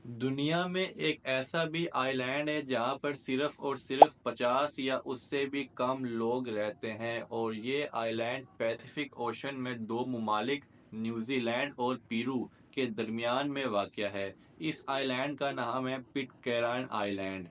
دنیا میں ایک ایسا بھی آئی لینڈ ہے جہاں پر صرف اور صرف 50 یا اس سے بھی کم لوگ رہتے ہیں، اور یہ آئی لینڈ پیسیفک اوشن میں دو ممالک نیوزی لینڈ اور پیرو کے درمیان میں واقع ہے۔ اس آئی لینڈ کا نام ہے پٹکیران آئی لینڈ۔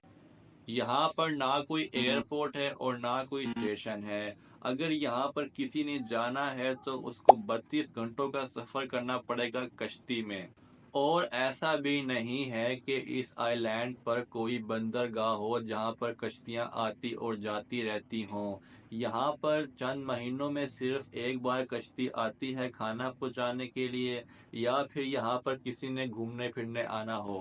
یہاں پر نہ کوئی ایئرپورٹ ہے اور نہ کوئی اسٹیشن ہے۔ اگر یہاں پر کسی نے جانا ہے تو اس کو 32 گھنٹوں کا سفر کرنا پڑے گا کشتی میں۔ اور ایسا بھی نہیں ہے کہ اس آئی لینڈ پر کوئی بندرگاہ ہو جہاں پر کشتیاں آتی اور جاتی رہتی ہوں۔ یہاں پر چند مہینوں میں صرف ایک بار کشتی آتی ہے کھانا پہنچانے کے لیے، یا پھر یہاں پر کسی نے گھومنے پھرنے آنا ہو۔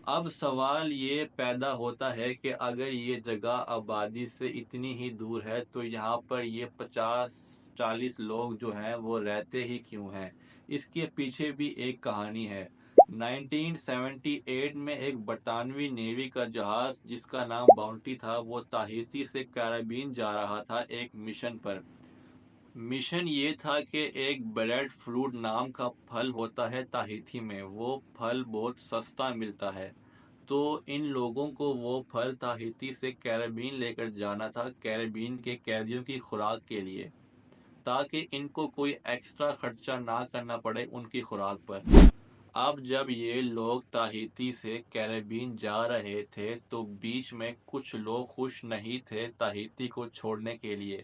اب سوال یہ پیدا ہوتا ہے کہ اگر یہ جگہ آبادی سے اتنی ہی دور ہے تو یہاں پر یہ 50-40 لوگ جو ہیں وہ رہتے ہی کیوں ہیں؟ اس کے پیچھے بھی ایک کہانی ہے۔ 1978 میں ایک برطانوی نیوی کا جہاز جس کا نام باؤنٹی تھا، وہ تاہیتی سے کیریبین جا رہا تھا ایک مشن پر۔ مشن یہ تھا کہ ایک بریڈ فروٹ نام کا پھل ہوتا ہے تاہیتی میں، وہ پھل بہت سستا ملتا ہے۔ تو ان لوگوں کو وہ پھل تاہیتی سے کیریبین لے کر جانا تھا، کیریبین کے قیدیوں کی خوراک کے لیے، تاکہ ان کو کوئی ایکسٹرا خرچہ نہ کرنا پڑے ان کی خوراک پر۔ اب جب یہ لوگ تاہیتی سے کیریبین جا رہے تھے تو بیچ میں کچھ لوگ خوش نہیں تھے تاہیتی کو چھوڑنے کے لیے،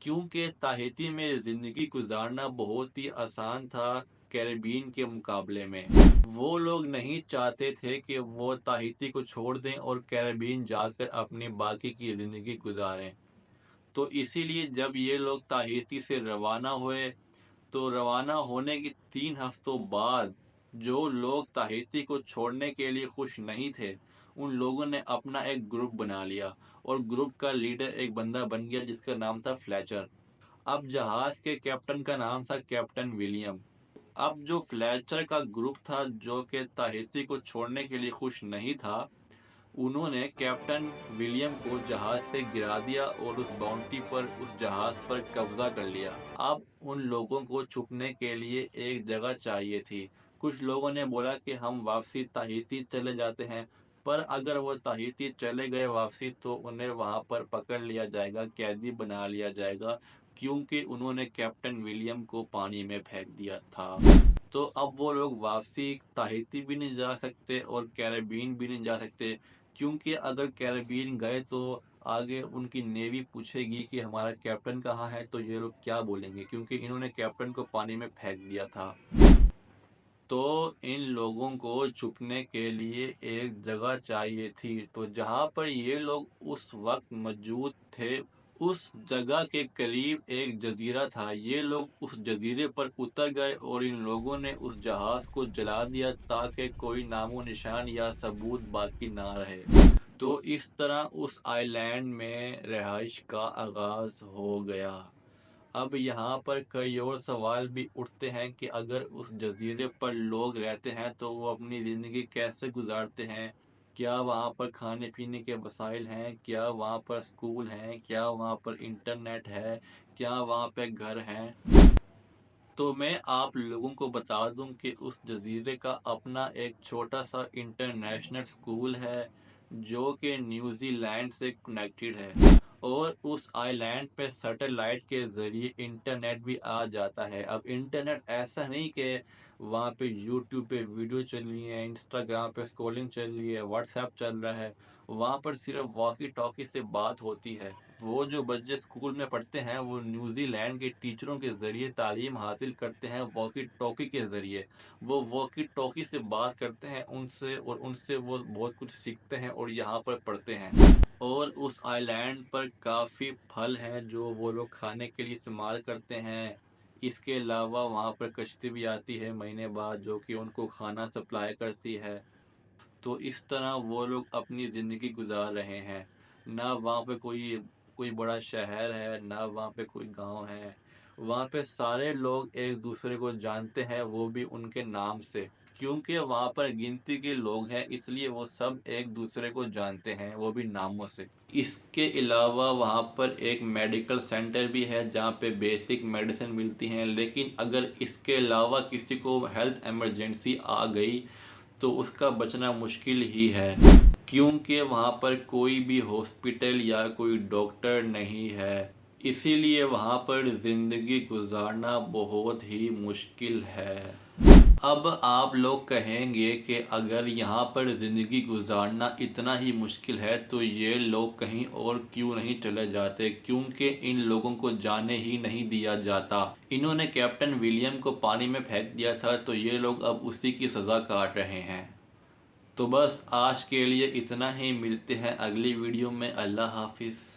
کیونکہ تاہیتی میں زندگی گزارنا بہت ہی آسان تھا کیریبین کے مقابلے میں۔ وہ لوگ نہیں چاہتے تھے کہ وہ تاہیتی کو چھوڑ دیں اور کیریبین جا کر اپنی باقی کی زندگی گزاریں۔ تو اسی لیے جب یہ لوگ تاہیتی سے روانہ ہوئے تو روانہ ہونے کے 3 ہفتوں بعد جو لوگ تاہیتی کو چھوڑنے کے لیے خوش نہیں تھے، ان لوگوں نے اپنا ایک گروپ بنا لیا، اور گروپ کا لیڈر ایک بندہ بن گیا جس کا نام تھا فلیچر۔ اب جہاز کے کیپٹن کا نام تھا کیپٹن ولیم۔ اب جو فلیچر کا گروپ تھا جو کہ تاہیتی کو چھوڑنے کے لیے خوش نہیں تھا، انہوں نے کیپٹن ولیم کو جہاز سے گرا دیا اور اس باؤنٹی پر، اس جہاز پر قبضہ کر لیا۔ اب ان لوگوں کو چھپنے کے لیے ایک جگہ چاہیے تھی۔ کچھ لوگوں نے بولا کہ ہم واپسی تاہیتی چلے جاتے ہیں، پر اگر وہ تاہیتی چلے گئے واپسی تو انہیں وہاں پر پکڑ لیا جائے گا، قیدی بنا لیا جائے گا، کیونکہ انہوں نے کیپٹن ولیم کو پانی میں پھینک دیا تھا۔ تو اب وہ لوگ واپسی تاہیتی بھی نہیں جا سکتے اور کیریبین بھی نہیں جا سکتے، کیونکہ اگر کیریبین گئے تو آگے ان کی نیوی پوچھے گی کہ ہمارا کیپٹن کہاں ہے، تو یہ لوگ کیا بولیں گے، کیونکہ انہوں نے کیپٹن کو پانی میں پھینک دیا تھا۔ تو ان لوگوں کو چھپنے کے لیے ایک جگہ چاہیے تھی، تو جہاں پر یہ لوگ اس وقت موجود تھے اس جگہ کے قریب ایک جزیرہ تھا۔ یہ لوگ اس جزیرے پر اتر گئے اور ان لوگوں نے اس جہاز کو جلا دیا تاکہ کوئی نام و نشان یا ثبوت باقی نہ رہے۔ تو اس طرح اس آئی لینڈ میں رہائش کا آغاز ہو گیا۔ اب یہاں پر کئی اور سوال بھی اٹھتے ہیں کہ اگر اس جزیرے پر لوگ رہتے ہیں تو وہ اپنی زندگی کیسے گزارتے ہیں؟ کیا وہاں پر کھانے پینے کے وسائل ہیں؟ کیا وہاں پر اسکول ہیں؟ کیا وہاں پر انٹرنیٹ ہے؟ کیا وہاں پہ گھر ہیں؟ تو میں آپ لوگوں کو بتا دوں کہ اس جزیرے کا اپنا ایک چھوٹا سا انٹرنیشنل اسکول ہے جو کہ نیوزی لینڈ سے کنیکٹڈ ہے، اور اس آئی لینڈ پہ سیٹلائٹ کے ذریعے انٹرنیٹ بھی آ جاتا ہے۔ اب انٹرنیٹ ایسا نہیں کہ وہاں پہ یوٹیوب پہ ویڈیو چل رہی ہے، انسٹاگرام پہ اسکرولنگ چل رہی ہے، واٹس ایپ چل رہا ہے، وہاں پر صرف واکی ٹاکی سے بات ہوتی ہے۔ وہ جو بچے اسکول میں پڑھتے ہیں وہ نیوزی لینڈ کے ٹیچروں کے ذریعے تعلیم حاصل کرتے ہیں، واکی ٹاکی کے ذریعے وہ واکی ٹاکی سے بات کرتے ہیں ان سے، اور ان سے وہ بہت کچھ سیکھتے ہیں اور یہاں پر پڑھتے ہیں۔ اور اس آئی لینڈ پر کافی پھل ہیں جو وہ لوگ کھانے کے لیے استعمال کرتے ہیں۔ اس کے علاوہ وہاں پر کشتی بھی آتی ہے مہینے بعد جو کہ ان کو کھانا سپلائی کرتی ہے۔ تو اس طرح وہ لوگ اپنی زندگی گزار رہے ہیں۔ نہ وہاں پہ کوئی بڑا شہر ہے، نہ وہاں پہ کوئی گاؤں ہے۔ وہاں پہ سارے لوگ ایک دوسرے کو جانتے ہیں، وہ بھی ان کے نام سے، کیونکہ وہاں پر گنتی کے لوگ ہیں اس لیے وہ سب ایک دوسرے کو جانتے ہیں، وہ بھی ناموں سے۔ اس کے علاوہ وہاں پر ایک میڈیکل سینٹر بھی ہے جہاں پہ بیسک میڈیسن ملتی ہیں، لیکن اگر اس کے علاوہ کسی کو ہیلتھ ایمرجنسی آ گئی تو اس کا بچنا مشکل ہی ہے، کیونکہ وہاں پر کوئی بھی ہاسپٹل یا کوئی ڈاکٹر نہیں ہے، اسی لیے وہاں پر زندگی گزارنا بہت ہی مشکل ہے۔ اب آپ لوگ کہیں گے کہ اگر یہاں پر زندگی گزارنا اتنا ہی مشکل ہے تو یہ لوگ کہیں اور کیوں نہیں چلے جاتے، کیونکہ ان لوگوں کو جانے ہی نہیں دیا جاتا۔ انہوں نے کیپٹن ولیم کو پانی میں پھینک دیا تھا تو یہ لوگ اب اسی کی سزا کاٹ رہے ہیں۔ تو بس آج کے لیے اتنا ہی، ملتے ہیں اگلی ویڈیو میں۔ اللہ حافظ۔